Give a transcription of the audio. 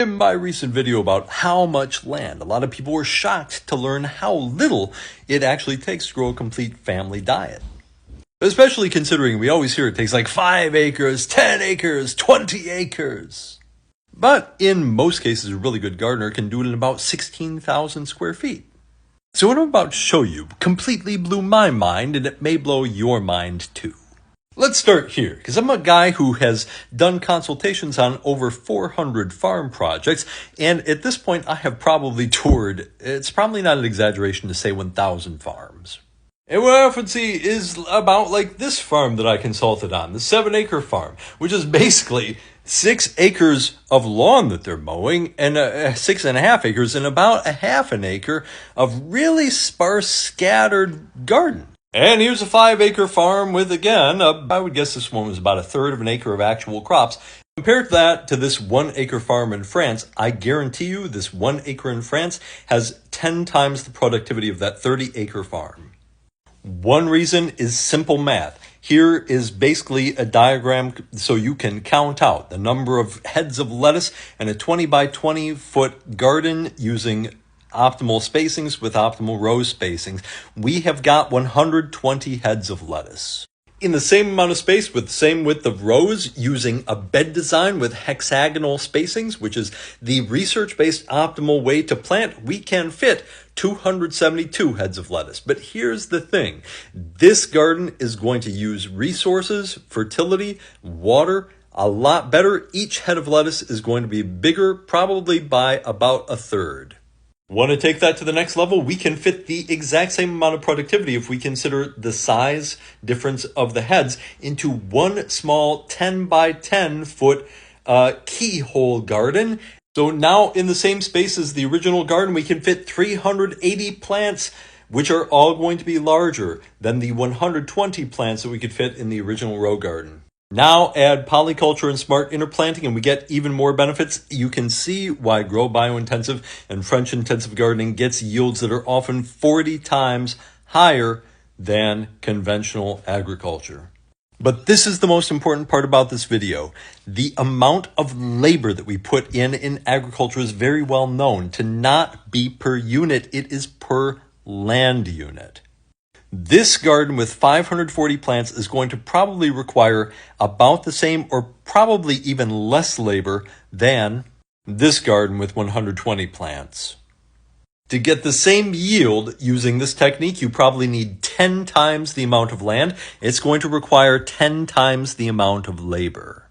In my recent video about how much land, a lot of people were shocked to learn how little it actually takes to grow a complete family diet. Especially considering we always hear it takes like 5 acres, 10 acres, 20 acres. But in most cases, a really good gardener can do it in about 16,000 square feet. So what I'm about to show you completely blew my mind, and it may blow your mind too. Let's start here, because I'm a guy who has done consultations on over 400 farm projects, and at this point I have probably toured, it's probably not an exaggeration to say 1,000 farms. And what I often see is about like this farm that I consulted on, the 7-acre farm, which is basically 6 acres of lawn that they're mowing, and 6.5 acres, and about a half an acre of really sparse, scattered garden. And here's a 5-acre farm with, again, I would guess this one was about 1/3 of an acre of actual crops. Compare that to this 1-acre farm in France. I guarantee you this 1 acre in France has 10 times the productivity of that 30-acre farm. One reason is simple math. Here is basically a diagram so you can count out the number of heads of lettuce in a 20 by 20 foot garden using optimal spacings with optimal row spacings. We have got 120 heads of lettuce. In the same amount of space with the same width of rows, using a bed design with hexagonal spacings, which is the research-based optimal way to plant, we can fit 272 heads of lettuce. But here's the thing. This garden is going to use resources, fertility, water, a lot better. Each head of lettuce is going to be bigger, probably by about 1/3. Want to take that to the next level? We can fit the exact same amount of productivity if we consider the size difference of the heads into one small 10 by 10 foot keyhole garden. So now in the same space as the original garden, we can fit 380 plants, which are all going to be larger than the 120 plants that we could fit in the original row garden. Now add polyculture and smart interplanting and we get even more benefits. You can see why Grow Biointensive and French intensive gardening gets yields that are often 40 times higher than conventional agriculture. But this is the most important part about this video. The amount of labor that we put in agriculture is very well known to not be per unit. It is per land unit. This garden with 540 plants is going to probably require about the same or probably even less labor than this garden with 120 plants. To get the same yield using this technique, you probably need 10 times the amount of land. It's going to require 10 times the amount of labor.